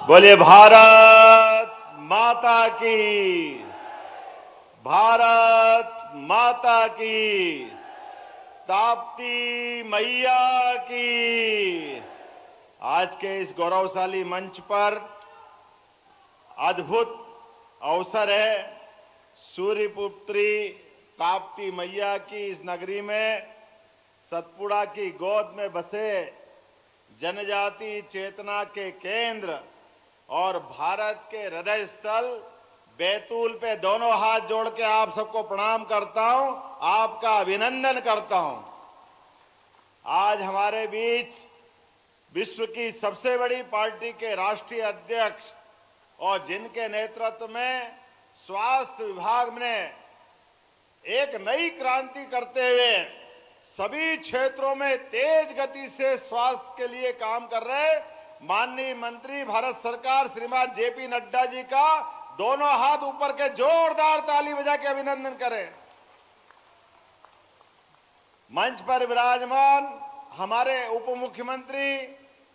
बोले भारत माता की, भारत माता की, ताप्ती मैया की। आज के इस गौरवशाली मंच पर अद्भुत अवसर है। सूर्यपुत्री ताप्ती मैया की इस नगरी में सतपुड़ा की गोद में बसे जनजाति चेतना के केंद्र और भारत के हृदय स्थल बैतूल पे दोनों हाथ जोड़ के आप सबको प्रणाम करता हूं, आपका अभिनंदन करता हूं। आज हमारे बीच विश्व की सबसे बड़ी पार्टी के राष्ट्रीय अध्यक्ष और जिनके नेतृत्व में स्वास्थ्य विभाग ने एक नई क्रांति करते हुए सभी क्षेत्रों में तेज गति से स्वास्थ्य के लिए काम कर रहे माननीय मंत्री भारत सरकार श्रीमान जेपी नड्डा जी का दोनों हाथ ऊपर के जोरदार ताली बजा के अभिनंदन करें। मंच पर विराजमान हमारे उप मुख्यमंत्री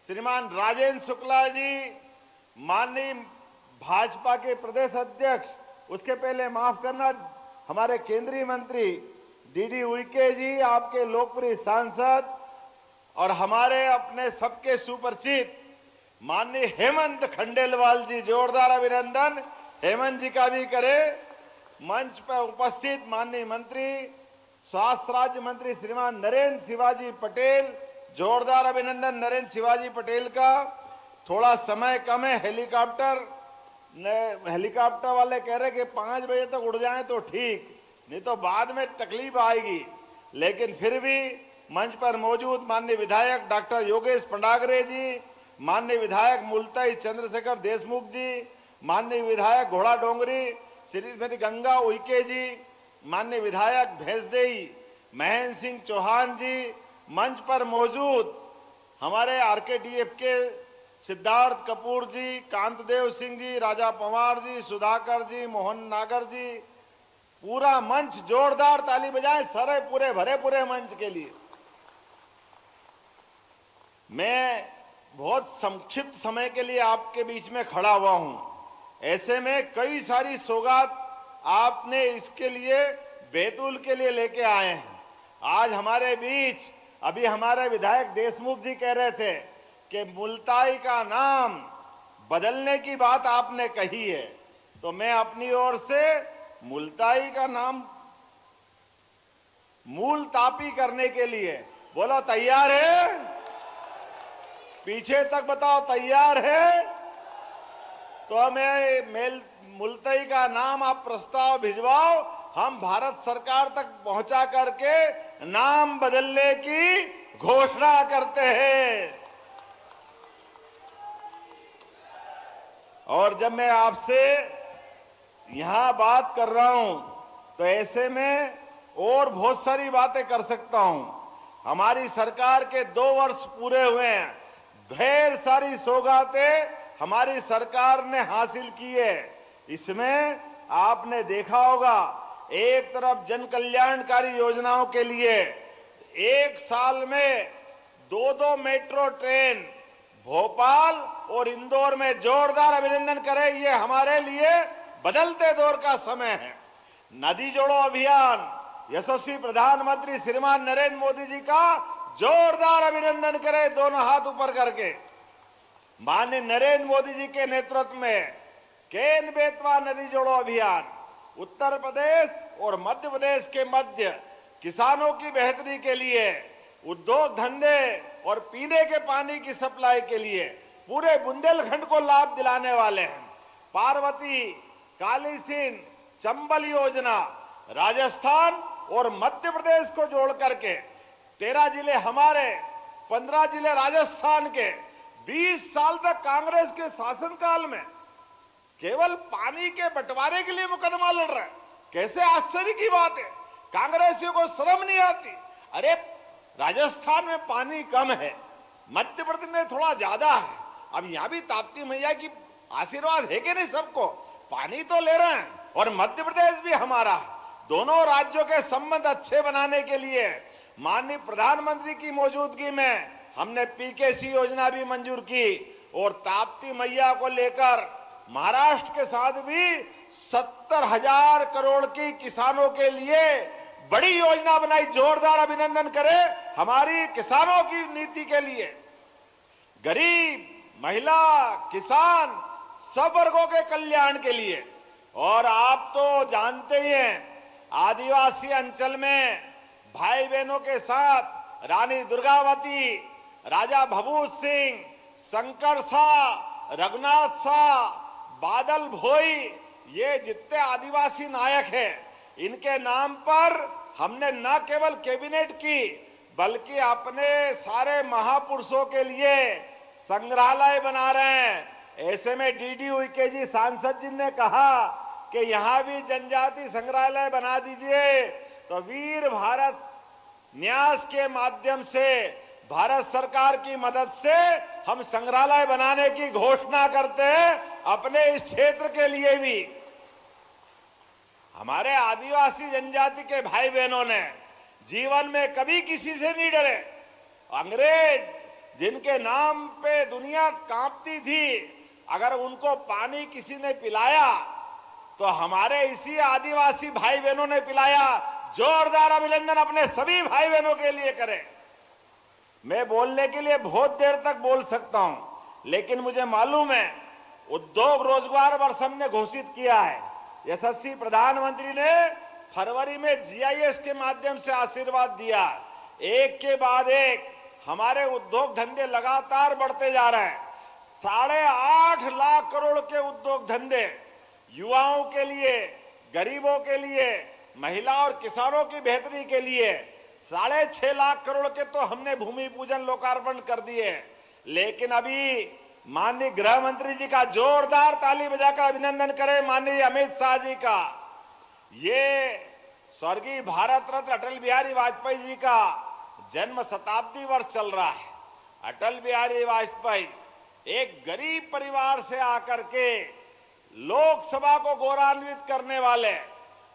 श्रीमान राजेंद्र शुक्ला जी, माननीय भाजपा के प्रदेश अध्यक्ष, उसके पहले माफ करना हमारे केंद्रीय मंत्री डीडी उइके जी, आपके लोकप्रिय सांसद, और हमारे अपने सबके सुपरिचित माननीय हेमंत खंडेलवाल जी, जोरदार अभिनंदन हेमंत जी का भी करें। मंच पर उपस्थित माननीय मंत्री स्वास्थ्य राज्य मंत्री श्रीमान नरेंद्र शिवाजी पटेल, जोरदार अभिनंदन नरेंद्र शिवाजी पटेल का। थोड़ा समय कम है, हेलीकॉप्टर वाले कह रहे कि 5 बजे तक उड़ जाएं तो ठीक, नहीं तो बाद में तकलीफ आएगी। लेकिन फिर भी मंच पर मौजूद माननीय विधायक डॉक्टर योगेश पंडागरे जी, माननीय विधायक मुलताई चंद्रशेखर देशमुख जी, माननीय विधायक घोड़ा डोंगरी श्रीमती गंगा उइके जी, माननीय विधायक भैंसदेई महेंद्र सिंह चौहान जी, मंच पर मौजूद हमारे आरकेडीएफ के सिद्धार्थ कपूर जी, कांतदेव सिंह जी, राजा पवार जी, सुधाकर जी, मोहन नागर जी, पूरा मंच जोरदार ताली बजाएं सारे पूरे भरे पूरे मंच के लिए। मैं बहुत संक्षिप्त समय के लिए आपके बीच में खड़ा हुआ हूं, ऐसे में कई सारी सौगात आपने इसके लिए बैतूल के लिए लेके आए हैं। आज हमारे बीच अभी हमारे विधायक देशमुख जी कह रहे थे कि मुलताई का नाम बदलने की बात आपने कही है, तो मैं अपनी ओर से मुलताई का नाम मूल तापी करने के लिए, बोलो तैयार है? पीछे तक बताओ तैयार है? तो मैं मुलताई का नाम आप प्रस्ताव भिजवाओ, हम भारत सरकार तक पहुंचा करके नाम बदलने की घोषणा करते हैं। और जब मैं आपसे यहां बात कर रहा हूं तो ऐसे में और बहुत सारी बातें कर सकता हूं। हमारी सरकार के 2 वर्ष पूरे हुए हैं, ढेर सारी सौगातें हमारी सरकार ने हासिल की है। इसमें आपने देखा होगा, एक तरफ जन कल्याणकारी योजनाओं के लिए 1 साल में 2 मेट्रो ट्रेन भोपाल और इंदौर में, जोरदार अभिनंदन करें, ये हमारे लिए बदलते दौर का समय है। नदी जोड़ो अभियान यशस्वी प्रधानमंत्री श्रीमान नरेंद्र मोदी जी का जोरदार अभिनंदन करें, दोनों हाथ ऊपर करके। माननीय नरेंद्र मोदी जी के नेतृत्व में केन बेतवा नदी जोड़ो अभियान उत्तर प्रदेश और मध्य प्रदेश के मध्य किसानों की बेहतरी के लिए, उद्योग धंधे और पीने के पानी की सप्लाई के लिए पूरे बुंदेलखंड को लाभ दिलाने वाले हैं। पार्वती, काली सिंध, चंबल योजना राजस्थान और मध्य प्रदेश को जोड़ करके 13 जिले हमारे, 15 जिले राजस्थान के, 20 साल तक कांग्रेस के शासनकाल में केवल पानी के बंटवारे के लिए मुकदमा लड़ रहा है। कैसे आश्चर्य की बात है, कांग्रेसियों को शर्म नहीं आती। अरे राजस्थान में पानी कम है, मध्य प्रदेश में थोड़ा ज्यादा है, अब यहां भी ताप्ती मैया की आशीर्वाद है कि नहीं? सबको पानी तो ले रहे हैं, और मध्य प्रदेश भी हमारा है। दोनों राज्यों के संबंध अच्छे बनाने के लिए माननीय प्रधानमंत्री की मौजूदगी में हमने पीकेसी योजना भी मंजूर की, और ताप्ती मैया को लेकर महाराष्ट्र के साथ भी 70,000 करोड़ की किसानों के लिए बड़ी योजना बनाई। जोरदार अभिनंदन करें हमारी किसानों की नीति के लिए। गरीब, महिला, किसान, सब वर्गों के कल्याण के लिए। और आप तो जानते ही हैं, आदिवासी अंचल में भाई बहनों के साथ रानी दुर्गावती, राजा भभूत सिंह, शंकर शाह, रघुनाथ शाह, बादल भोई, ये जितने आदिवासी नायक हैं, इनके नाम पर हमने न केवल कैबिनेट की बल्कि अपने सारे महापुरुषों के लिए संग्रहालय बना रहे हैं। ऐसे में डीडी उइके जी सांसद जी ने कहा कि यहां भी जनजाति संग्रहालय बना दीजिए। तो वीर भारत न्यास के माध्यम से भारत सरकार की मदद से हम संग्रहालय बनाने की घोषणा करते हैं अपने इस क्षेत्र के लिए भी। हमारे आदिवासी जनजाति के भाई बहनों ने जीवन में कभी किसी से नहीं डरे। अंग्रेज जिनके नाम पे दुनिया कांपती थी, अगर उनको पानी किसी ने पिलाया तो हमारे इसी आदिवासी भाई बहनों ने पिलाया। जोरदार अभिनंदन अपने सभी भाई बहनों के लिए करें। मैं बोलने के लिए बहुत देर तक बोल सकता हूं, लेकिन मुझे मालूम है उद्योग रोजगार वर्ष हमने घोषित किया है। यशस्वी प्रधानमंत्री ने फरवरी में जीआईएस के माध्यम से आशीर्वाद दिया। एक के बाद एक हमारे उद्योग धंधे लगातार बढ़ते जा रहे हैं। 8.5 लाख करोड़ के उद्योग धंधे युवाओं के लिए, गरीबों के लिए, महिला और किसानों की बेहतरी के लिए 6.5 लाख करोड़ के तो हमने भूमि पूजन लोकार्पण कर दिए। लेकिन अभी माननीय गृह मंत्री जी का जोरदार ताली बजाकर अभिनंदन करें, माननीय अमित शाह जी का। ये स्वर्गीय भारत रत्न अटल बिहारी वाजपेयी जी का जन्म शताब्दी वर्ष चल रहा है। अटल बिहारी वाजपेयी एक गरीब परिवार से आकर के लोकसभा को गौरवान्वित करने वाले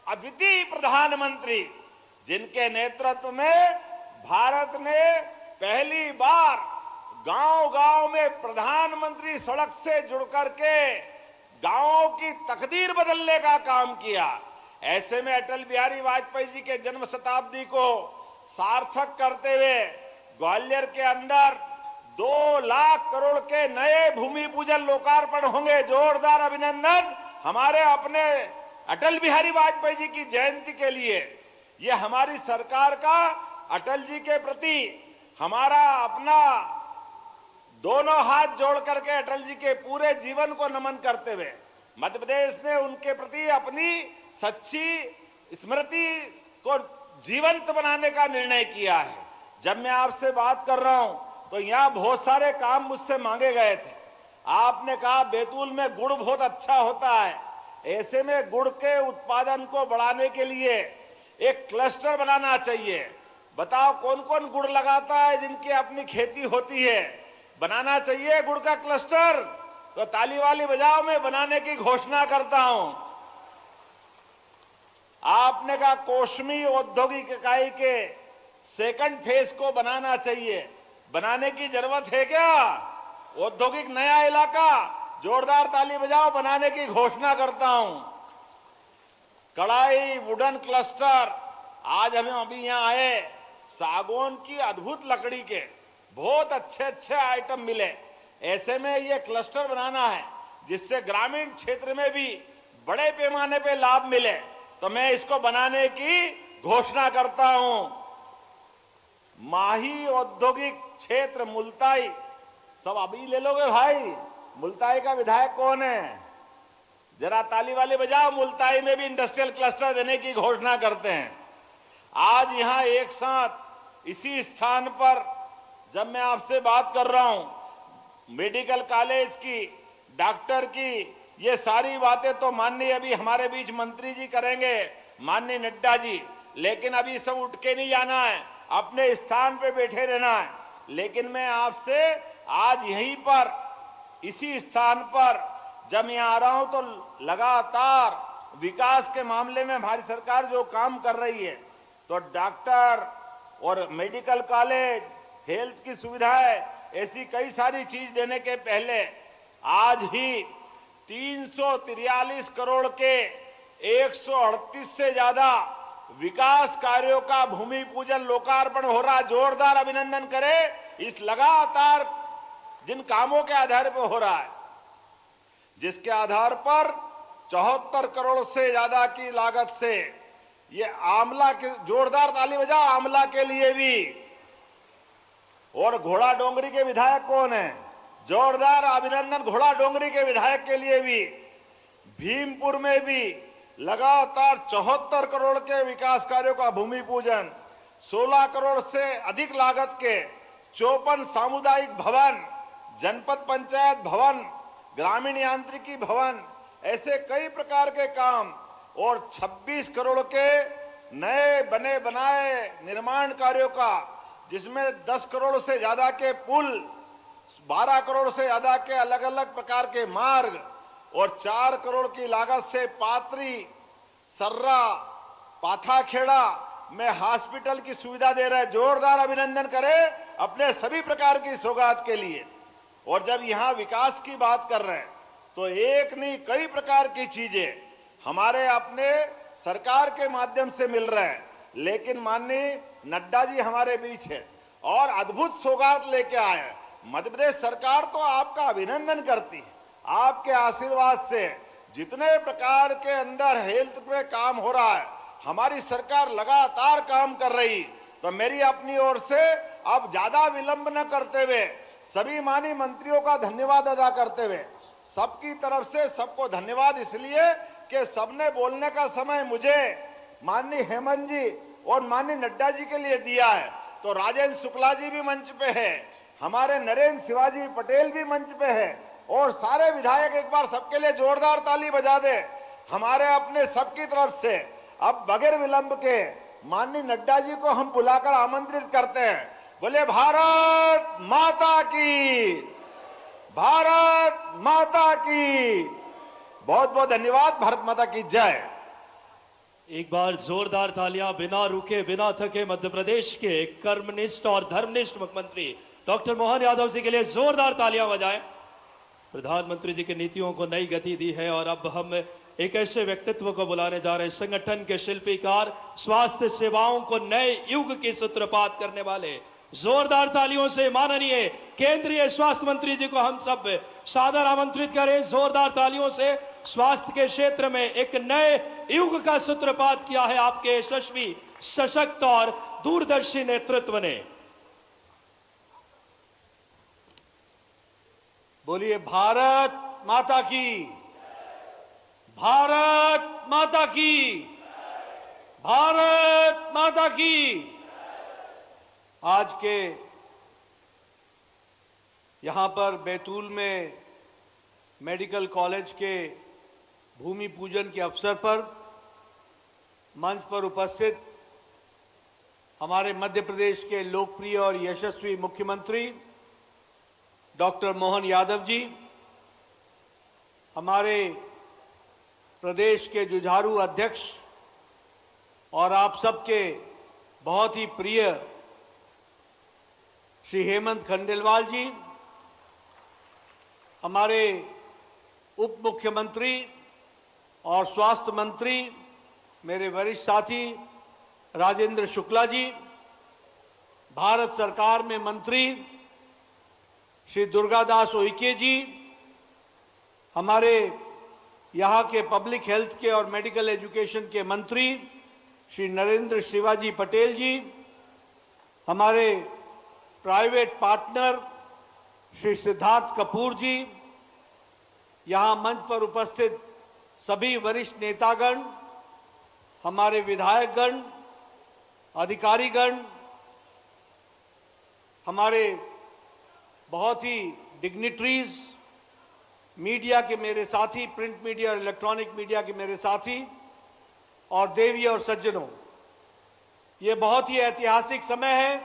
अद्वितीय प्रधानमंत्री, जिनके नेतृत्व में भारत ने पहली बार गांव-गांव में प्रधानमंत्री सड़क से जुड़ करके गांवों की तकदीर बदलने का काम किया। ऐसे में अटल बिहारी वाजपेयी जी के जन्म शताब्दी को सार्थक करते हुए ग्वालियर के अंदर 2 लाख करोड़ के नए भूमि पूजन लोकार्पण होंगे। जोरदार अभिनंदन हमारे अपने अटल बिहारी वाजपेयी जी की जयंती के लिए। ये हमारी सरकार का अटल जी के प्रति हमारा अपना दोनों हाथ जोड़ करके अटल जी के पूरे जीवन को नमन करते हुए मध्य प्रदेश ने उनके प्रति अपनी सच्ची स्मृति को जीवंत बनाने का निर्णय किया है। जब मैं आपसे बात कर रहा हूं तो यहाँ बहुत सारे काम मुझसे मांगे गए थे। आपने कहा बैतूल में गुड़ बहुत अच्छा होता है, ऐसे में गुड़ के उत्पादन को बढ़ाने के लिए एक क्लस्टर बनाना चाहिए। बताओ कौन कौन गुड़ लगाता है जिनकी अपनी खेती होती है। बनाना चाहिए गुड़ का क्लस्टर। तो ताली वाली बजाओ, मैं बनाने की घोषणा करता हूं। आपने कहा कोशमी औद्योगिक इकाई के सेकंड फेज को बनाना चाहिए। बनाने की जरूरत है क्या? औद्योगिक नया इलाका, जोरदार ताली बजाओ, बनाने की घोषणा करता हूं। कढ़ाई वुडन क्लस्टर, आज हम अभी यहां आए, सागौन की अद्भुत लकड़ी के बहुत अच्छे अच्छे आइटम मिले। ऐसे में ये क्लस्टर बनाना है जिससे ग्रामीण क्षेत्र में भी बड़े पैमाने पे लाभ मिले। तो मैं इसको बनाने की घोषणा करता हूं। माही औद्योगिक क्षेत्र मुल्ताई, सब अभी ले लोगे भाई। मुल्ताई का विधायक कौन है? जरा ताली वाले बजाओ। मुल्ताई में भी इंडस्ट्रियल क्लस्टर देने की घोषणा करते हैं। आज यहां एक साथ इसी स्थान पर जब मैं आपसे बात कर रहा हूं, मेडिकल कॉलेज की, डॉक्टर की, ये सारी बातें तो माननीय अभी हमारे बीच मंत्री जी करेंगे, माननीय नड्डा जी। लेकिन अभी सब उठ के नहीं जाना है, अपने स्थान पे बैठे रहना है। लेकिन मैं आपसे आज यहीं पर इसी स्थान पर जब मैं आ रहा हूं तो लगातार विकास के मामले में हमारी सरकार जो काम कर रही है, तो डॉक्टर और मेडिकल कॉलेज, हेल्थ की सुविधाएं, ऐसी कई सारी चीज देने के पहले आज ही 343 करोड़ के 138 से ज्यादा विकास कार्यों का भूमि पूजन लोकार्पण हो रहा। जोरदार अभिनंदन करें इस लगातार जिन कामों के आधार पर हो रहा है, जिसके आधार पर 74 करोड़ से ज्यादा की लागत से ये आमला के, जोरदार ताली बजाओ आमला के लिए भी। और घोड़ा डोंगरी के विधायक कौन है? जोरदार अभिनंदन घोड़ा डोंगरी के विधायक के लिए भी। भीमपुर में भी लगातार 74 करोड़ के विकास कार्यों का भूमि पूजन, 16 करोड़ से अधिक लागत के 54 सामुदायिक भवन, जनपद पंचायत भवन, ग्रामीण यांत्रिकी भवन, ऐसे कई प्रकार के काम और 26 करोड़ के नए बने बनाए निर्माण कार्यों का, जिसमें 10 करोड़ से ज्यादा के पुल, 12 करोड़ से ज्यादा के अलग अलग प्रकार के मार्ग और 4 करोड़ की लागत से पात्री, सर्रा, पाथाखेड़ा में हॉस्पिटल की सुविधा दे रहे हैं। जोरदार अभिनंदन करें अपने सभी प्रकार की सौगात के लिए। और जब यहां विकास की बात कर रहे हैं तो एक नहीं कई प्रकार की चीजें हमारे अपने सरकार के माध्यम से मिल रहे हैं। लेकिन माननीय नड्डा जी हमारे बीच है और अद्भुत सौगात लेके आए हैं। मध्य प्रदेश सरकार तो आपका अभिनंदन करती है। आपके आशीर्वाद से जितने प्रकार के अंदर हेल्थ पे काम हो रहा है, हमारी सरकार लगातार काम कर रही। तो मेरी अपनी ओर से अब ज्यादा विलंब न करते हुए सभी माननीय मंत्रियों का धन्यवाद अदा करते हुए, सबकी तरफ से सबको धन्यवाद इसलिए कि सबने बोलने का समय मुझे माननीय हेमंत जी और माननीय नड्डा जी के लिए दिया है। तो राजेंद्र शुक्ला जी भी मंच पे है, हमारे नरेंद्र शिवाजी पटेल भी मंच पे है और सारे विधायक एक बार सबके लिए जोरदार ताली बजा दे हमारे अपने सबकी तरफ से। अब बगैर विलंब के माननीय नड्डा जी को हम बुलाकर आमंत्रित करते हैं। बोले भारत माता की, भारत माता की। बहुत बहुत धन्यवाद। भारत माता की जय। एक बार जोरदार तालियां बिना रुके बिना थके मध्य प्रदेश के कर्मनिष्ठ और धर्मनिष्ठ मुख्यमंत्री डॉक्टर मोहन यादव जी के लिए जोरदार तालियां बजाएं। प्रधानमंत्री जी की नीतियों को नई गति दी है और अब हम एक ऐसे व्यक्तित्व को बुलाने जा रहे हैं, संगठन के शिल्पीकार, स्वास्थ्य सेवाओं को नए युग की सूत्रपात करने वाले। जोरदार तालियों से माननीय केंद्रीय स्वास्थ्य मंत्री जी को हम सब सादर आमंत्रित करें। जोरदार तालियों से स्वास्थ्य के क्षेत्र में एक नए युग का सूत्रपात किया है आपके यशस्वी, सशक्त और दूरदर्शी नेतृत्व ने। बोलिए भारत माता की, भारत माता की, भारत माता की। आज के यहां पर बैतूल में मेडिकल कॉलेज के भूमि पूजन के अवसर पर मंच पर उपस्थित हमारे मध्य प्रदेश के लोकप्रिय और यशस्वी मुख्यमंत्री डॉक्टर मोहन यादव जी, हमारे प्रदेश के जुझारू अध्यक्ष और आप सबके बहुत ही प्रिय श्री हेमंत खंडेलवाल जी, हमारे उप मुख्यमंत्री और स्वास्थ्य मंत्री मेरे वरिष्ठ साथी राजेंद्र शुक्ला जी, भारत सरकार में मंत्री श्री दुर्गादास उइके जी, हमारे यहाँ के पब्लिक हेल्थ के और मेडिकल एजुकेशन के मंत्री श्री नरेंद्र शिवाजी पटेल जी, हमारे प्राइवेट पार्टनर श्री सिद्धार्थ कपूर जी, यहाँ मंच पर उपस्थित सभी वरिष्ठ नेतागण, हमारे विधायकगण, अधिकारीगण, हमारे बहुत ही डिग्निटरीज, मीडिया के मेरे साथी, प्रिंट मीडिया और इलेक्ट्रॉनिक मीडिया के मेरे साथी और देवी और सज्जनों, ये बहुत ही ऐतिहासिक समय है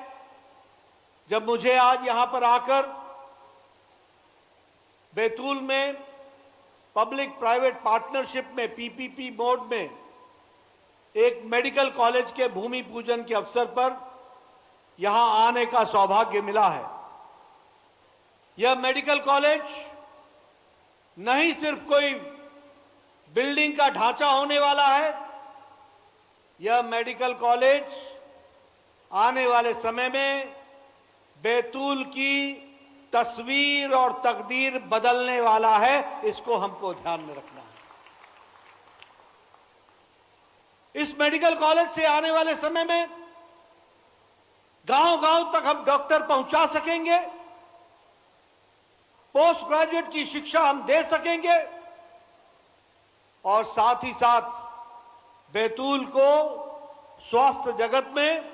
जब मुझे आज यहां पर आकर बैतूल में पब्लिक प्राइवेट पार्टनरशिप में पीपीपी मोड में एक मेडिकल कॉलेज के भूमि पूजन के अवसर पर यहां आने का सौभाग्य मिला है। यह मेडिकल कॉलेज नहीं सिर्फ कोई बिल्डिंग का ढांचा होने वाला है, यह मेडिकल कॉलेज आने वाले समय में बैतूल की तस्वीर और तकदीर बदलने वाला है। इसको हमको ध्यान में रखना है। इस मेडिकल कॉलेज से आने वाले समय में गांव-गांव तक हम डॉक्टर पहुंचा सकेंगे, पोस्ट ग्रेजुएट की शिक्षा हम दे सकेंगे और साथ ही साथ बैतूल को स्वास्थ्य जगत में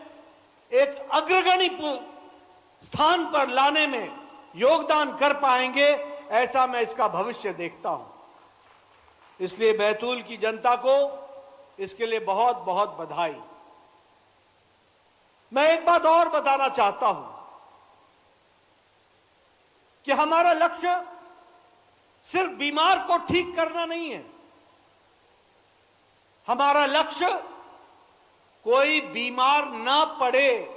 एक अग्रगणी स्थान पर लाने में योगदान कर पाएंगे, ऐसा मैं इसका भविष्य देखता हूं। इसलिए बैतूल की जनता को इसके लिए बहुत बहुत बधाई। मैं एक बात और बताना चाहता हूं कि हमारा लक्ष्य सिर्फ बीमार को ठीक करना नहीं है। हमारा लक्ष्य कोई बीमार ना पड़े,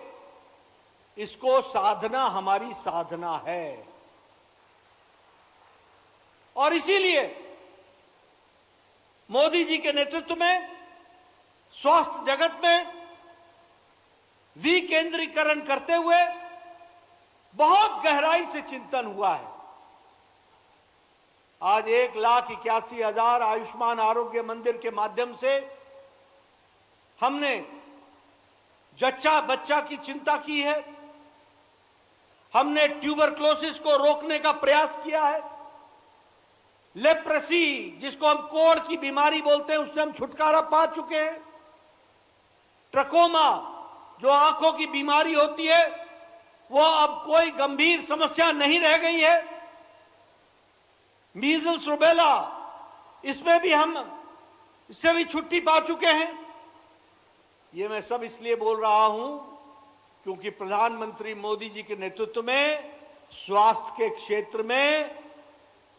इसको साधना हमारी साधना है। और इसीलिए मोदी जी के नेतृत्व में स्वास्थ्य जगत में विकेंद्रीकरण करते हुए बहुत गहराई से चिंतन हुआ है। आज 1,81,000 आयुष्मान आरोग्य मंदिर के माध्यम से हमने जच्चा बच्चा की चिंता की है, हमने ट्यूबरक्लोसिस को रोकने का प्रयास किया है, लेप्रेसी जिसको हम कोढ़ की बीमारी बोलते हैं उससे हम छुटकारा पा चुके हैं, ट्रकोमा जो आंखों की बीमारी होती है वो अब कोई गंभीर समस्या नहीं रह गई है, मीजल्स रूबेला इसमें भी हम इससे भी छुट्टी पा चुके हैं। ये मैं सब इसलिए बोल रहा हूं क्योंकि प्रधानमंत्री मोदी जी के नेतृत्व में स्वास्थ्य के क्षेत्र में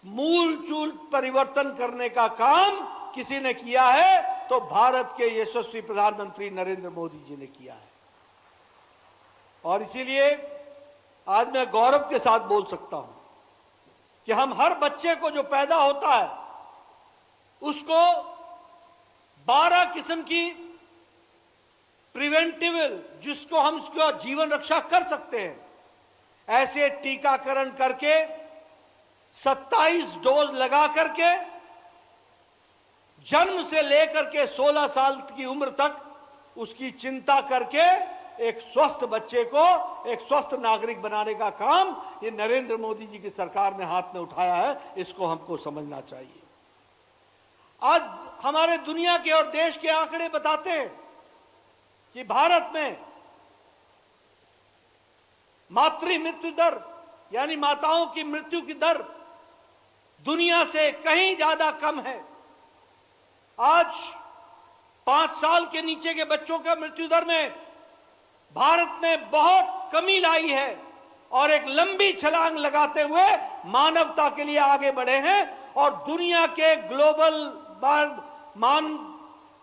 मूलचूल परिवर्तन करने का काम किसी ने किया है तो भारत के यशस्वी प्रधानमंत्री नरेंद्र मोदी जी ने किया है। और इसीलिए आज मैं गौरव के साथ बोल सकता हूं कि हम हर बच्चे को जो पैदा होता है उसको 12 किस्म की प्रिवेंटिव जिसको हम उसका जीवन रक्षा कर सकते हैं, ऐसे टीकाकरण करके 27 डोज लगा करके जन्म से लेकर के 16 साल की उम्र तक उसकी चिंता करके एक स्वस्थ बच्चे को एक स्वस्थ नागरिक बनाने का काम ये नरेंद्र मोदी जी की सरकार ने हाथ में उठाया है। इसको हमको समझना चाहिए। आज हमारे दुनिया के और देश के आंकड़े बताते हैं कि भारत में मातृ मृत्यु दर यानी माताओं की मृत्यु की दर दुनिया से कहीं ज्यादा कम है। आज 5 साल के नीचे के बच्चों का मृत्यु दर में भारत ने बहुत कमी लाई है और एक लंबी छलांग लगाते हुए मानवता के लिए आगे बढ़े हैं और दुनिया के ग्लोबल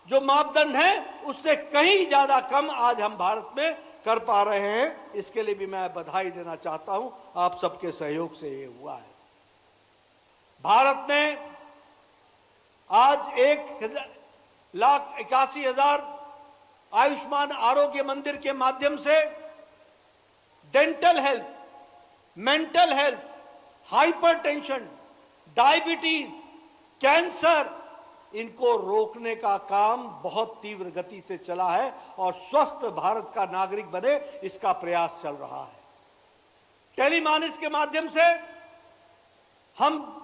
जो मापदंड है उससे कहीं ज्यादा कम आज हम भारत में कर पा रहे हैं। इसके लिए भी मैं बधाई देना चाहता हूं, आप सबके सहयोग से ये हुआ है। भारत ने आज 1,81,000 आयुष्मान आरोग्य मंदिर के माध्यम से dental health, mental health, hypertension, diabetes, cancer इनको रोकने का काम बहुत तीव्र गति से चला है और स्वस्थ भारत का नागरिक बने इसका प्रयास चल रहा है। टेलीमानिस के माध्यम से हम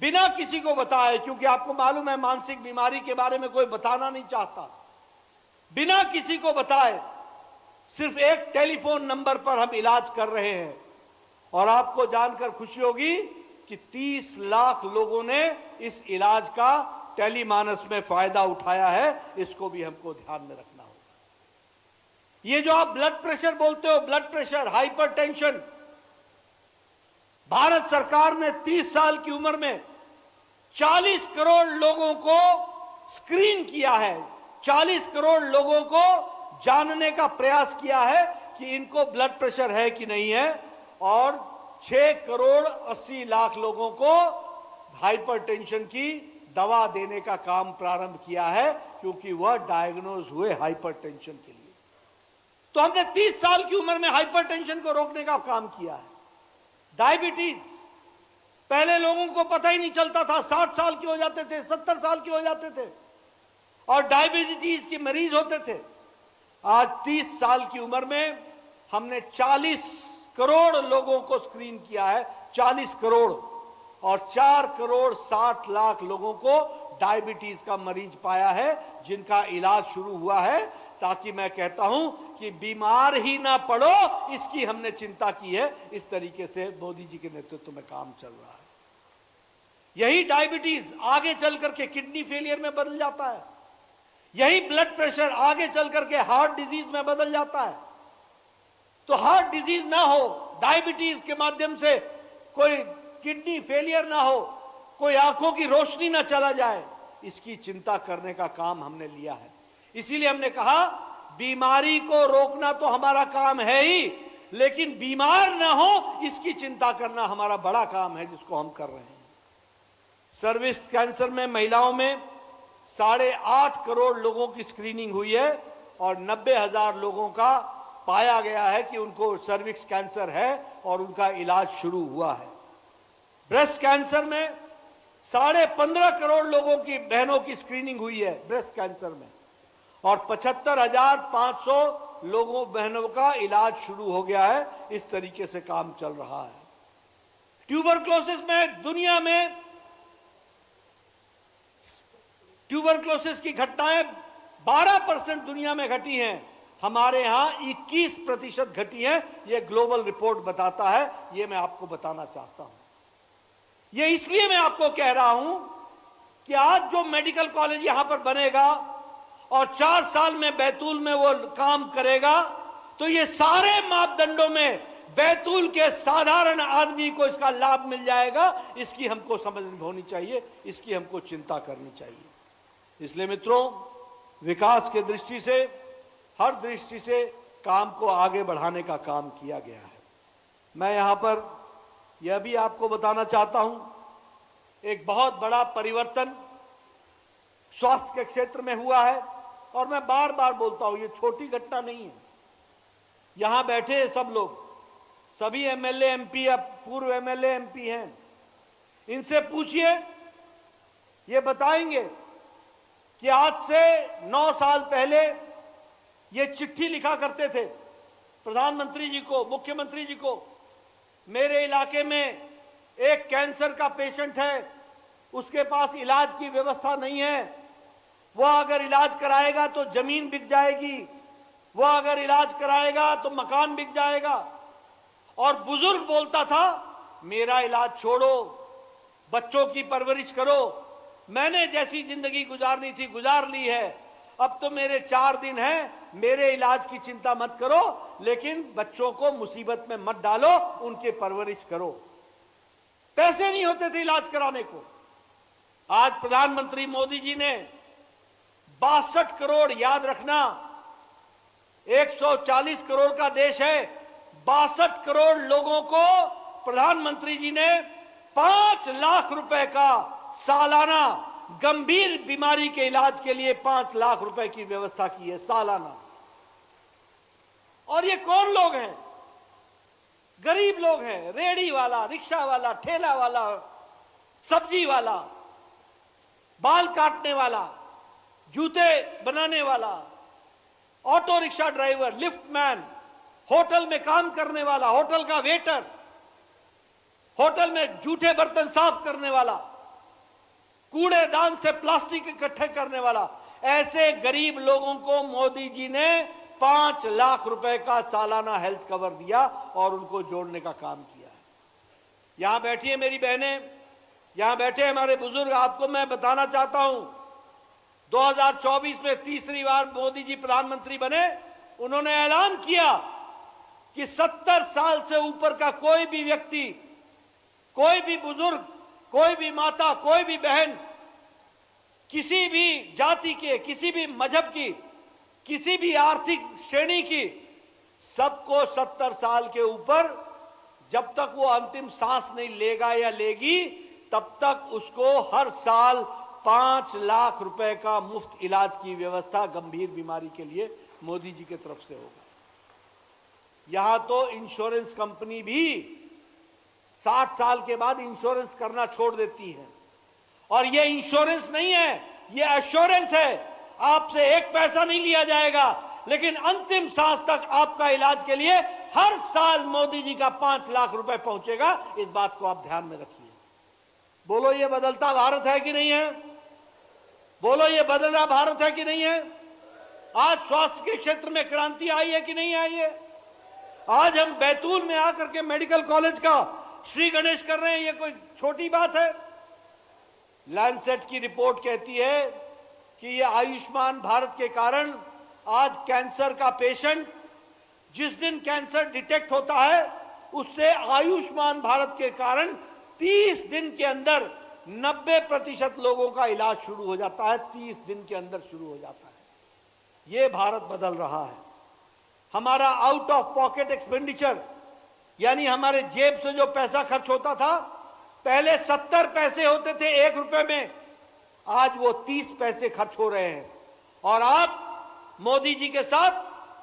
बिना किसी को बताए, क्योंकि आपको मालूम है मानसिक बीमारी के बारे में कोई बताना नहीं चाहता, बिना किसी को बताए सिर्फ एक टेलीफोन नंबर पर हम इलाज कर रहे हैं। और आपको जानकर खुशी होगी कि 30 लाख लोगों ने इस इलाज का टेलीमानस में फायदा उठाया है। इसको भी हमको ध्यान में रखना होगा। ये जो आप ब्लड प्रेशर बोलते हो, ब्लड प्रेशर, हाइपरटेंशन, भारत सरकार ने 30 साल की उम्र में 40 करोड़ लोगों को स्क्रीन किया है, 40 करोड़ लोगों को जानने का प्रयास किया है कि इनको ब्लड प्रेशर है कि नहीं है। और 6 करोड़ 80 लाख लोगों को हाइपरटेंशन की दवा देने का काम प्रारंभ किया है, क्योंकि वह डायग्नोज हुए हाइपरटेंशन के लिए। तो हमने 30 साल की उम्र में हाइपरटेंशन को रोकने का काम किया है। डायबिटीज, पहले लोगों को पता ही नहीं चलता था, 60 साल के हो जाते थे, 70 साल के हो जाते थे और डायबिटीज के मरीज होते थे। आज 30 साल की उम्र में हमने 40 करोड़ लोगों को स्क्रीन किया है, 40 करोड़, और 4 करोड़ 60 लाख लोगों को डायबिटीज का मरीज पाया है, जिनका इलाज शुरू हुआ है। ताकि मैं कहता हूं कि बीमार ही ना पड़ो, इसकी हमने चिंता की है। इस तरीके से मोदी जी के नेतृत्व में काम चल रहा है। यही डायबिटीज आगे चल करके किडनी फेलियर में बदल जाता है, यही ब्लड प्रेशर आगे चल करके हार्ट डिजीज में बदल जाता है। तो हार्ट डिजीज ना हो, डायबिटीज के माध्यम से कोई किडनी फेलियर ना हो, कोई आंखों की रोशनी ना चला जाए, इसकी चिंता करने का काम हमने लिया है। इसीलिए हमने कहा बीमारी को रोकना तो हमारा काम है ही, लेकिन बीमार ना हो इसकी चिंता करना हमारा बड़ा काम है, जिसको हम कर रहे हैं। सर्विक्स कैंसर में महिलाओं में 8.5 करोड़ लोगों की स्क्रीनिंग हुई है और 90,000 लोगों का पाया गया है कि उनको सर्विक्स कैंसर है और उनका इलाज शुरू हुआ है। ब्रेस्ट कैंसर में 15.5 करोड़ लोगों की बहनों की स्क्रीनिंग हुई है ब्रेस्ट कैंसर में, और 75,500 लोगों बहनों का इलाज शुरू हो गया है। इस तरीके से काम चल रहा है। ट्यूबरक्लोसिस में दुनिया में ट्यूबरक्लोसिस की घटनाएं 12% दुनिया में घटी हैं, हमारे यहां 21% घटी हैं। यह ग्लोबल रिपोर्ट बताता है, यह मैं आपको बताना चाहता हूं। यह इसलिए मैं आपको कह रहा हूं कि आज जो मेडिकल कॉलेज यहां पर बनेगा और 4 साल में बैतूल में वो काम करेगा, तो ये सारे मापदंडों में बैतूल के साधारण आदमी को इसका लाभ मिल जाएगा। इसकी हमको समझ होनी चाहिए, इसकी हमको चिंता करनी चाहिए। इसलिए मित्रों, विकास के दृष्टि से, हर दृष्टि से काम को आगे बढ़ाने का काम किया गया है। मैं यहां पर यह भी आपको बताना चाहता हूं, एक बहुत बड़ा परिवर्तन स्वास्थ्य के क्षेत्र में हुआ है, और मैं बार बार बोलता हूं, ये छोटी घटना नहीं है। यहां बैठे सब लोग, सभी एमएलए एमपी या पूर्व एमएलए एमपी हैं, इनसे पूछिए, ये बताएंगे कि आज से 9 साल पहले ये चिट्ठी लिखा करते थे प्रधानमंत्री जी को, मुख्यमंत्री जी को, मेरे इलाके में एक कैंसर का पेशेंट है, उसके पास इलाज की व्यवस्था नहीं है, वह अगर इलाज कराएगा तो जमीन बिक जाएगी, वह अगर इलाज कराएगा तो मकान बिक जाएगा। और बुजुर्ग बोलता था, मेरा इलाज छोड़ो, बच्चों की परवरिश करो, मैंने जैसी जिंदगी गुजारनी थी गुजार ली है, अब तो मेरे 4 दिन हैं, मेरे इलाज की चिंता मत करो, लेकिन बच्चों को मुसीबत में मत डालो, उनकी परवरिश करो। पैसे नहीं होते थे इलाज कराने को। आज प्रधानमंत्री मोदी जी ने 62 करोड़, याद रखना 140 करोड़ का देश है, 62 करोड़ लोगों को प्रधानमंत्री जी ने 5 लाख रुपए का सालाना गंभीर बीमारी के इलाज के लिए 5 लाख रुपए की व्यवस्था की है सालाना। और ये कौन लोग हैं? गरीब लोग हैं, रेहड़ी वाला, रिक्शा वाला, ठेला वाला, सब्जी वाला, बाल काटने वाला, जूते बनाने वाला, auto rickshaw driver, lift man, hotel में काम करने वाला, होटल का वेटर, होटल में जूठे बर्तन साफ करने वाला, कूड़ेदान से प्लास्टिक इकट्ठे करने वाला, ऐसे गरीब लोगों को मोदी जी ने 5 लाख रुपए का सालाना हेल्थ कवर दिया और उनको जोड़ने का काम किया है। यहां बैठी है मेरी बहनें, यहां बैठे हमारे बुजुर्ग, आपको मैं बताना चाहता हूं, 2024 में तीसरी बार मोदी जी प्रधानमंत्री बने, उन्होंने ऐलान किया कि 70 साल से ऊपर का कोई भी व्यक्ति, कोई भी बुजुर्ग, कोई भी माता, कोई भी बहन, किसी भी जाति के, किसी भी मजहब की, किसी भी आर्थिक श्रेणी की, सबको 70 साल के ऊपर जब तक वो अंतिम सांस नहीं लेगा या लेगी, तब तक उसको हर साल 5 लाख रुपए का मुफ्त इलाज की व्यवस्था गंभीर बीमारी के लिए मोदी जी की तरफ से होगा। यहां तो इंश्योरेंस कंपनी भी 60 साल के बाद इंश्योरेंस करना छोड़ देती है, और ये इंश्योरेंस नहीं है, ये एश्योरेंस है। आपसे एक पैसा नहीं लिया जाएगा, लेकिन अंतिम सांस तक आपका इलाज के लिए हर साल मोदी जी का 5 लाख रुपए पहुंचेगा। इस बात को आप ध्यान में रखिए। बोलो, ये बदलता भारत है कि नहीं है? बोलो, ये बदल रहा भारत है कि नहीं है? आज स्वास्थ्य के क्षेत्र में क्रांति आई है कि नहीं आई है? आज हम बैतूल में आकर के मेडिकल कॉलेज का श्री गणेश कर रहे हैं, ये कोई छोटी बात है? लैंडसेट की रिपोर्ट कहती है कि ये आयुष्मान भारत के कारण आज कैंसर का पेशेंट, जिस दिन कैंसर डिटेक्ट होता है, उससे आयुष्मान भारत के कारण 30 दिन के अंदर 90% लोगों का इलाज शुरू हो जाता है। 30 दिन के अंदर शुरू हो जाता है। ये भारत बदल रहा है। हमारा आउट ऑफ पॉकेट एक्सपेंडिचर, यानी हमारे जेब से जो पैसा खर्च होता था, पहले 70 पैसे होते थे 1 रुपए में, आज वो 30 पैसे खर्च हो रहे हैं। और आप मोदी जी के साथ,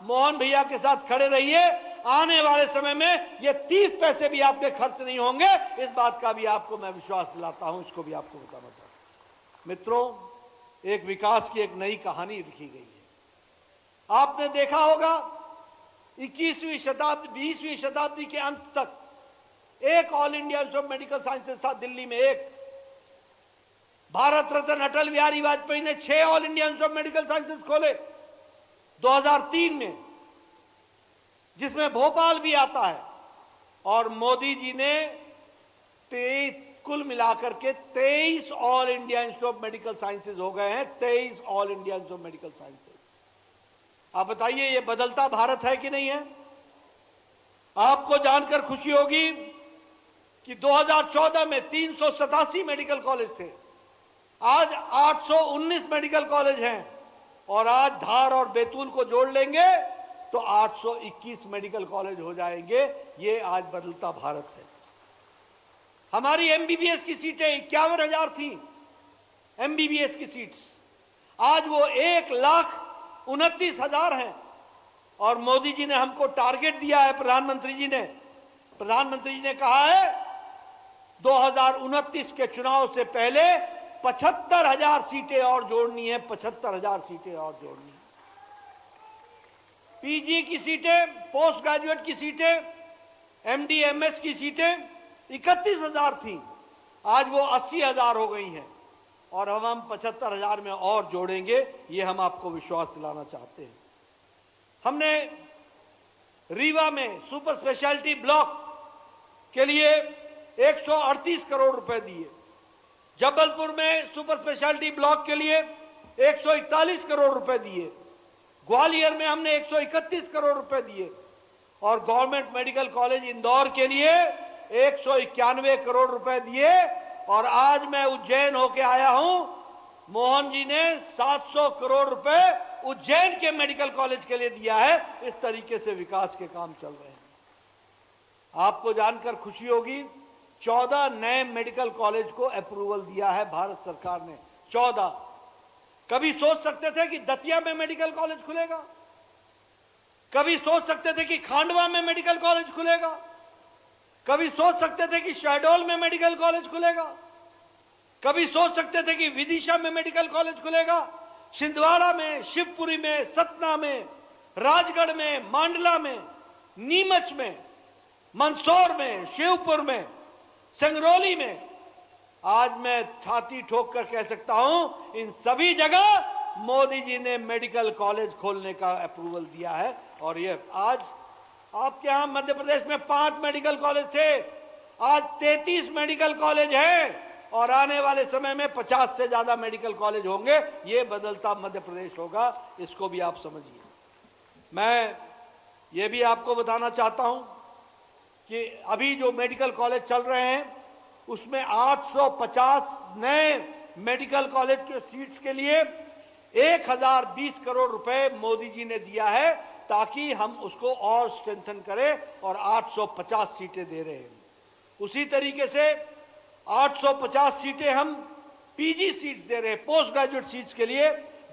मोहन भैया के साथ खड़े रहिए, आने वाले समय में ये 30 पैसे भी आपके खर्च नहीं होंगे। इस बात का भी आपको मैं विश्वास दिलाता हूं, इसको भी आपको बताना चाहता हूं। मित्रों, एक विकास की एक नई कहानी लिखी गई है। आपने देखा होगा 21वीं शताब्दी 20वीं शताब्दी के अंत तक एक all India institute of medical sciences था दिल्ली में। एक भारत रत्न अटल बिहारी वाजपेयी ने 6 all India institute of medical sciences खोले 2003 में, जिसमें भोपाल भी आता है। और मोदी जी ने 23 कुल मिलाकर के 23 all India institute of medical sciences हो गए हैं। 23 all India institute of medical sciences. आप बताइए, ये बदलता भारत है कि नहीं है? आपको जानकर खुशी होगी कि 2014 में 387 मेडिकल कॉलेज थे, आज 819 मेडिकल कॉलेज हैं। और आज धार और बैतूल को जोड़ लेंगे तो 821 मेडिकल कॉलेज हो जाएंगे। ये आज बदलता भारत है। हमारी एमबीबीएस की सीटें 51,000 थी, एमबीबीएस की सीट्स, आज वो 1,29,000 हैं। और मोदी जी ने हमको टारगेट दिया है, प्रधानमंत्री जी ने कहा है 2029 के चुनाव से पहले 75,000 सीटें और जोड़नी है। 75,000 सीटें और जोड़नी है। पीजी की सीटें, पोस्ट ग्रेजुएट की सीटें, एमडी एमएस की सीटें 31,000 थी, आज वो 80,000 हो गई हैं। और अब हम 75,000 में और जोड़ेंगे, ये हम आपको विश्वास दिलाना चाहते हैं। हमने रीवा में सुपर स्पेशलिटी ब्लॉक के लिए 138 करोड़ रुपए दिए, जबलपुर में सुपर स्पेशलिटी ब्लॉक के लिए 141 करोड़ रुपए दिए, ग्वालियर में हमने 131 करोड़ रुपए दिए, और गवर्नमेंट मेडिकल कॉलेज इंदौर के लिए 191 करोड़ रुपए दिए। और आज मैं उज्जैन होके आया हूं, मोहन जी ने 700 करोड़ रुपए उज्जैन के मेडिकल कॉलेज के लिए दिया है। इस तरीके से विकास के काम चल रहे हैं। आपको जानकर खुशी होगी, 14 नए मेडिकल कॉलेज को अप्रूवल दिया है भारत सरकार ने। 14। कभी सोच सकते थे कि दतिया में मेडिकल कॉलेज खुलेगा? कभी सोच सकते थे कि खांडवा में मेडिकल कॉलेज खुलेगा? कभी सोच सकते थे कि शहडोल में मेडिकल कॉलेज खुलेगा? कभी सोच सकते थे कि विदिशा में मेडिकल कॉलेज खुलेगा? छिंदवाड़ा में, शिवपुरी में, सतना में, राजगढ़ में, मांडला में, नीमच में, मंदसौर में, शिवपुर में, संगरौली में। आज मैं छाती ठोक कर कह सकता हूं, इन सभी जगह मोदी जी ने मेडिकल कॉलेज खोलने का अप्रूवल दिया है। और ये आज आपके यहां मध्य प्रदेश में 5 मेडिकल कॉलेज थे, आज 33 मेडिकल कॉलेज हैं, और आने वाले समय में 50 से ज्यादा मेडिकल कॉलेज होंगे। ये बदलता मध्य प्रदेश होगा, इसको भी आप समझिए। मैं ये भी आपको बताना चाहता हूं कि अभी जो मेडिकल कॉलेज चल रहे हैं, उसमें 850 नए मेडिकल कॉलेज के सीट्स के लिए 1020 करोड़ रुपए मोदी जी ने दिया है। ताकि हम उसको और स्ट्रेंथन करें और 850 सीटें दे रहे हैं। उसी तरीके से 850 सीटें हम पीजी सीट्स दे रहे हैं, पोस्ट ग्रेजुएट सीट्स के लिए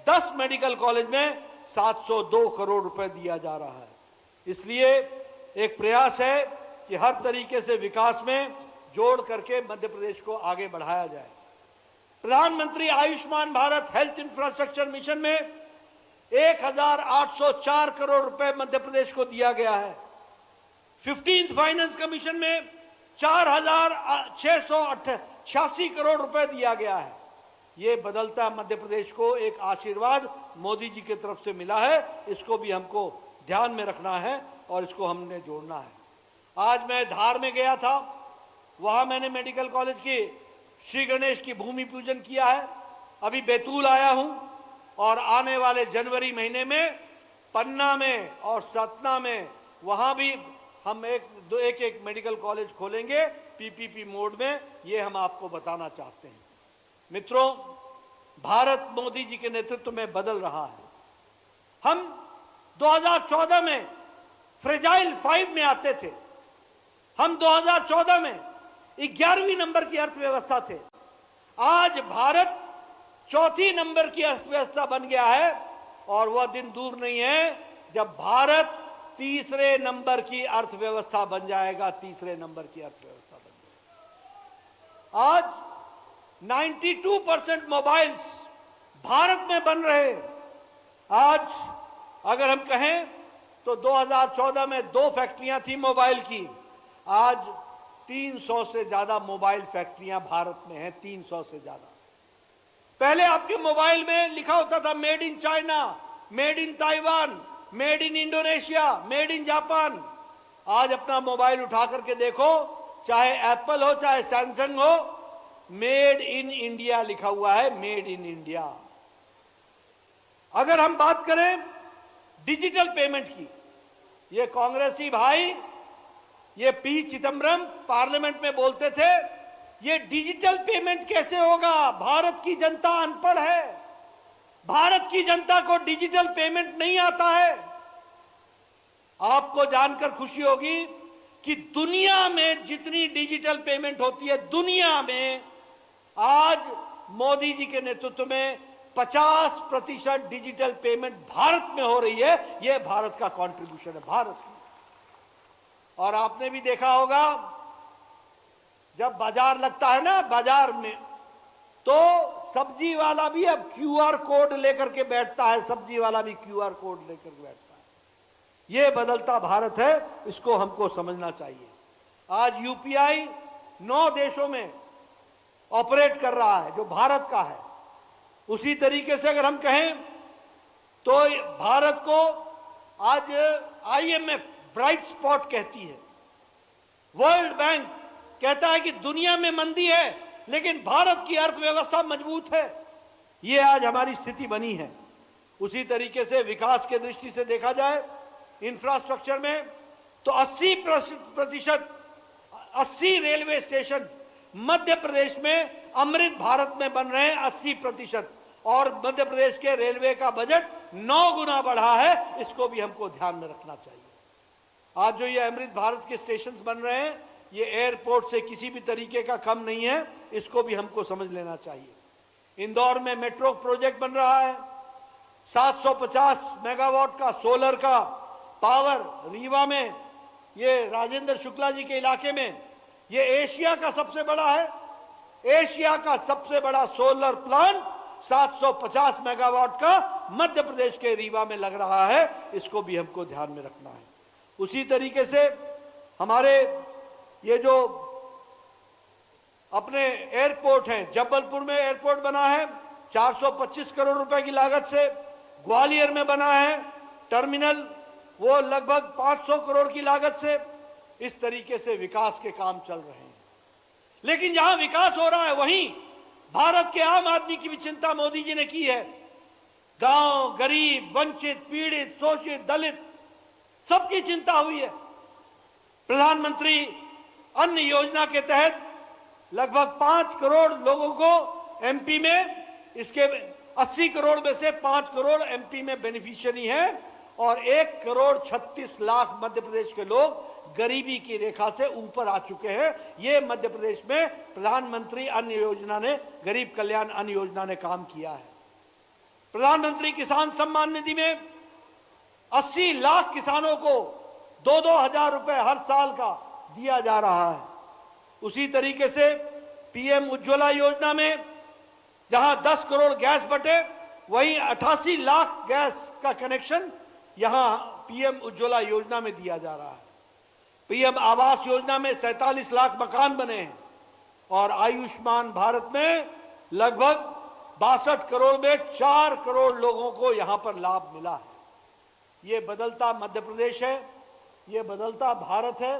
10 मेडिकल कॉलेज में 702 करोड़ रुपए दिया जा रहा है। इसलिए एक प्रयास है कि हर तरीके से विकास में जोड़ करके मध्य प्रदेश को आगे बढ़ाया जाए। प्रधानमंत्री Ayushman Bharat health infrastructure mission में 1804 करोड़ रुपए मध्य प्रदेश को दिया गया है। 15th फाइनेंस कमीशन में 4686 करोड़ रुपए दिया गया है। ये बदलता मध्य प्रदेश को एक आशीर्वाद मोदी जी की तरफ से मिला है, इसको भी हमको ध्यान में रखना है और इसको हमने जोड़ना है। आज मैं धार में गया था, वहां मैंने मेडिकल कॉलेज की श्री गणेश की भूमि पूजन किया है। अभी बैतूल आया हूं और आने वाले जनवरी महीने में पन्ना में और सतना में वहां भी हम एक मेडिकल कॉलेज खोलेंगे पीपीपी मोड में। ये हम आपको बताना चाहते हैं। मित्रों, भारत मोदी जी के नेतृत्व में बदल रहा है। हम 2014 में फ्रेजाइल 5 में आते थे। हम 2014 में 11वीं नंबर की अर्थव्यवस्था थे। आज भारत 4थी नंबर की अर्थव्यवस्था बन गया है और वह दिन दूर नहीं है जब भारत 3रे नंबर की अर्थव्यवस्था बन जाएगा। 3रे नंबर की अर्थव्यवस्था बन जाएगा। आज 92% मोबाइल्स भारत में बन रहे हैं। आज अगर हम कहें तो 2014 में 2 फैक्ट्रियां थी मोबाइल की, आज 300 से ज्यादा मोबाइल फैक्ट्रियां भारत में हैं। 300 से ज्यादा। पहले आपके मोबाइल में लिखा होता था made in China, made in Taiwan, made in Indonesia, made in Japan. आज अपना मोबाइल उठा करके देखो, चाहे एप्पल हो चाहे सैमसंग हो, मेड इन इंडिया लिखा हुआ है, मेड इन इंडिया। अगर हम बात करें डिजिटल पेमेंट की, ये कांग्रेसी भाई, ये पी चिदम्बरम पार्लियामेंट में बोलते थे ये डिजिटल पेमेंट कैसे होगा, भारत की जनता अनपढ़ है, भारत की जनता को डिजिटल पेमेंट नहीं आता है। आपको जानकर खुशी होगी कि दुनिया में जितनी डिजिटल पेमेंट होती है, दुनिया में आज मोदी जी के नेतृत्व में 50% डिजिटल पेमेंट भारत में हो रही है। यह भारत का कंट्रीब्यूशन है, भारत की। और आपने भी देखा होगा जब बाजार लगता है ना, बाजार में तो सब्जी वाला भी अब क्यूआर कोड लेकर के बैठता है, सब्जी वाला भी क्यूआर कोड लेकर के बैठता है। यह बदलता भारत है, इसको हमको समझना चाहिए। आज यूपीआई 9 देशों में ऑपरेट कर रहा है जो भारत का है। उसी तरीके से अगर हम कहें तो भारत को आज आईएमएफ ब्राइट स्पॉट कहती है, वर्ल्ड बैंक कहता है कि दुनिया में मंदी है लेकिन भारत की अर्थव्यवस्था मजबूत है। यह आज हमारी स्थिति बनी है। उसी तरीके से विकास के दृष्टि से देखा जाए इंफ्रास्ट्रक्चर में तो 80% 80 रेलवे स्टेशन मध्य प्रदेश में अमृत भारत में बन रहे हैं, 80%। और मध्य प्रदेश के रेलवे का बजट 9 गुना बढ़ा है, इसको भी हमको ध्यान में रखना चाहिए। आज जो ये अमृत भारत के स्टेशंस बन रहे हैं, ये एयरपोर्ट से किसी भी तरीके का कम नहीं है, इसको भी हमको समझ लेना चाहिए। इंदौर में मेट्रो प्रोजेक्ट बन रहा है, 750 मेगावाट का सोलर का पावर। रीवा में ये राजेंद्र शुक्ला जी के इलाके में ये एशिया का सबसे बड़ा है, एशिया का सबसे बड़ा सोलर प्लांट 750 मेगावाट का मध्य प्रदेश के रीवा में लग रहा है, इसको भी हमको ध्यान में रखना है। उसी तरीके से हमारे ये जो अपने एयरपोर्ट हैं, जबलपुर में एयरपोर्ट बना है 425 करोड़ रुपए की लागत से, ग्वालियर में बना है टर्मिनल, वो लगभग 500 करोड़ की लागत से। इस तरीके से विकास के काम चल रहे हैं। लेकिन जहां विकास हो रहा है वहीं भारत के आम आदमी की भी चिंता मोदी जी ने की है। गांव, गरीब, वंचित, पीड़ित, शोषित, दलित, सबकी चिंता हुई है। प्रधानमंत्री अन्न योजना के तहत लगभग 5 करोड़ लोगों को एमपी में, इसके 80 करोड़ में से 5 करोड़ एमपी में बेनिफिशियरी हैं और 1,36,00,000 मध्य प्रदेश के लोग गरीबी की रेखा से ऊपर आ चुके हैं। ये मध्य प्रदेश में प्रधानमंत्री अन्न योजना ने, गरीब कल्याण अन्न योजना ने काम किया है। प्रधानमंत्री किसान सम्मान निधि में 80 लाख किसानों को 2-2 हजार रुपए हर साल का दिया जा रहा है। उसी तरीके से पीएम उज्ज्वला योजना में जहां 10 करोड़ गैस बटे, वहीं 88 लाख गैस का कनेक्शन यहां पीएम उज्ज्वला योजना में दिया जा रहा है। पीएम आवास योजना में 47 लाख मकान बने हैं और आयुष्मान भारत में लगभग 62 करोड़ में 4 करोड़ लोगों को यहां पर लाभ मिला है। ये बदलता मध्य प्रदेश है, ये बदलता भारत है,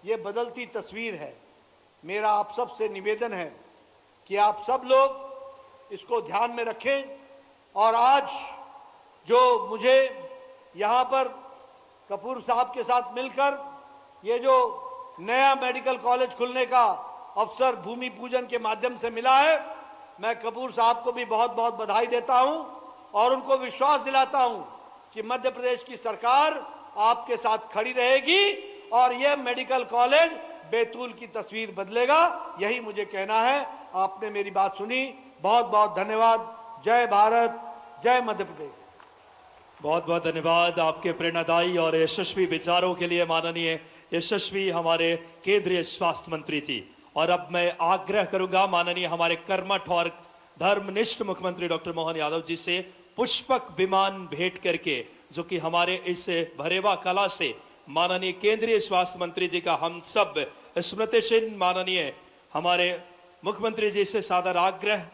ये बदलती तस्वीर है। मेरा आप सब से निवेदन है कि आप सब लोग इसको ध्यान में रखें और आज जो मुझे यहाँ पर कपूर साहब के साथ मिलकर ये जो नया मेडिकल कॉलेज खुलने का अवसर भूमि पूजन के माध्यम से मिला है, मैं कपूर साहब को भी बहुत बहुत बधाई देता हूं और उनको विश्वास दिलाता हूं कि मध्य प्रदेश की सरकार आपके साथ खड़ी रहेगी और यह मेडिकल कॉलेज बैतूल की तस्वीर बदलेगा। यही मुझे कहना है। आपने मेरी बात सुनी, बहुत बहुत धन्यवाद। जय भारत, जय मध्य प्रदेश। बहुत बहुत धन्यवाद आपके प्रेरणादायी और यशस्वी विचारों के लिए माननीय यशस्वी हमारे केंद्रीय स्वास्थ्य मंत्री जी। और अब मैं आग्रह करूंगा माननीय हमारे कर्मठ और धर्मनिष्ठ मुख्यमंत्री डॉक्टर मोहन यादव जी से पुष्पक विमान भेंट करके, जो कि हमारे इस भरेवा कला से माननीय केंद्रीय स्वास्थ्य मंत्री जी का हम सब स्मृति चिन्ह माननीय हमारे मुख्यमंत्री जी से सादर आग्रह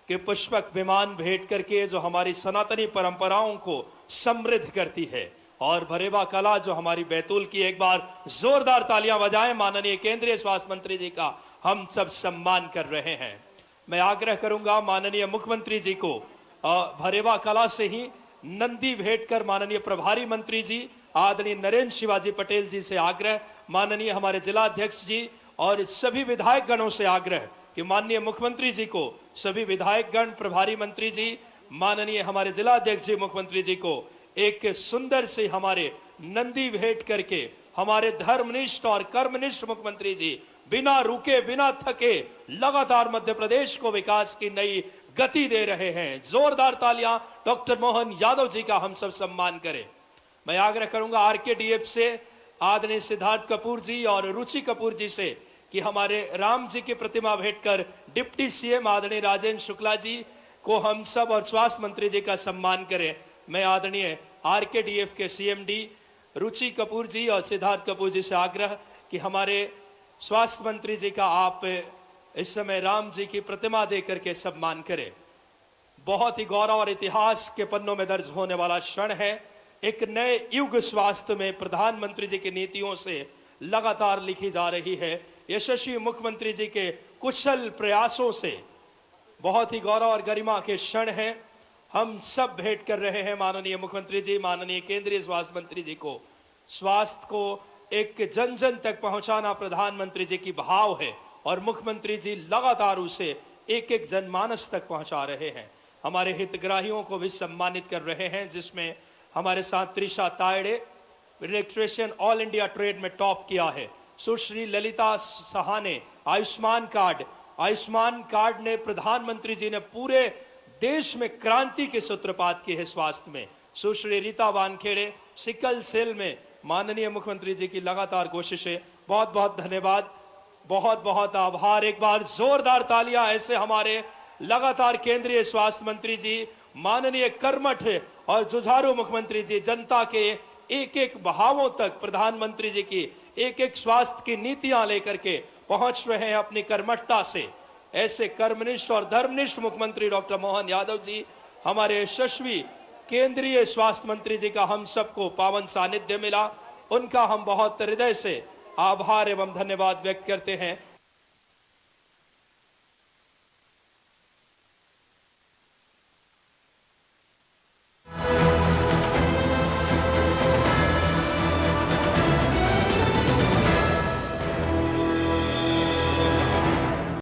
कि पुष्पक विमान भेंट करके जो हमारी सनातनी परंपराओं को समृद्ध करती है और भरेवा कला जो हमारी बैतूल की, एक बार जोरदार तालियां बजाएं। माननीय केंद्रीय स्वास्थ्य मंत्री जी का हम सब सम्मान कर रहे हैं। मैं आग्रह करूंगा माननीय मुख्यमंत्री जी को भरेवा कला से ही नंदी भेंट कर माननीय प्रभारी मंत्री जी आदरणीय नरेंद्र शिवाजी पटेल जी से आग्रह, माननीय हमारे जिला अध्यक्ष जी और सभी विधायक गणों से आग्रह कि माननीय मुख्यमंत्री जी को, सभी विधायक गण, प्रभारी मंत्री जी, माननीय हमारे जिला अध्यक्ष जी, मुख्यमंत्री जी को एक सुंदर से हमारे नंदी भेंट करके हमारे धर्मनिष्ठ और कर्मनिष्ठ मुख्यमंत्री जी बिना रुके बिना थके लगातार मध्य प्रदेश को विकास की नई गति दे रहे हैं। जोरदार तालियां डॉक्टर मोहन यादव जी का हम सब सम्मान करें। मैं आग्रह करूंगा आरकेडीएफ से आदरणीय सिद्धार्थ कपूर जी और रुचि कपूर जी से कि हमारे राम जी की प्रतिमा भेंट कर डिप्टी सीएम आदरणीय राजेंद्र शुक्ला जी को हम सब और स्वास्थ्य मंत्री जी का सम्मान करें। मैं आदरणीय आरकेडीएफ के सीएमडी रुचि कपूर जी और सिद्धार्थ कपूर जी से आग्रह कि हमारे स्वास्थ्य मंत्री जी का आप इस समय राम जी की प्रतिमा दे करके सम्मान करें। बहुत ही गौरव और इतिहास के पन्नों में दर्ज होने वाला क्षण है। एक नए युग स्वास्थ्य में प्रधानमंत्री जी की नीतियों से लगातार लिखी जा रही है। यशस्वी मुख्यमंत्री जी के कुशल प्रयासों से बहुत ही गौरव और गरिमा के क्षण हैं। हम सब भेंट कर रहे हैं माननीय मुख्यमंत्री जी, माननीय केंद्रीय स्वास्थ्य मंत्री जी को। स्वास्थ्य को एक जन जन तक पहुंचाना प्रधानमंत्री जी की भाव है और मुख्यमंत्री जी लगातार उसे एक एक जनमानस तक पहुंचा रहे हैं। हमारे हितग्राहियों को भी सम्मानित कर रहे हैं, जिसमें हमारे साथ Trisha Tayde registration all India trade में टॉप किया है। सुश्री ललिता साहा ने आयुष्मान कार्ड ने प्रधानमंत्री जी ने पूरे देश में क्रांति के सूत्रपात किए हैं स्वास्थ्य में। सुश्री रीता वानखेड़े सिकल सेल में माननीय मुख्यमंत्री जी की लगातार कोशिशें। बहुत बहुत धन्यवाद, बहुत बहुत आभार। एक बार जोरदार तालियां ऐसे हमारे लगातार केंद्रीय स्वास्थ्य मंत्री जी, माननीय कर्मठ और जुझारू मुख्यमंत्री जी, जनता के एक एक भावों तक प्रधानमंत्री जी की एक एक स्वास्थ्य की नीतियां लेकर के पहुंच रहे हैं अपनी कर्मठता से। ऐसे कर्मनिष्ठ और धर्मनिष्ठ मुख्यमंत्री डॉक्टर मोहन यादव जी, हमारे यशस्वी केंद्रीय स्वास्थ्य मंत्री जी का हम सबको पावन सानिध्य मिला। उनका हम बहुत हृदय से आभार एवं धन्यवाद व्यक्त करते हैं।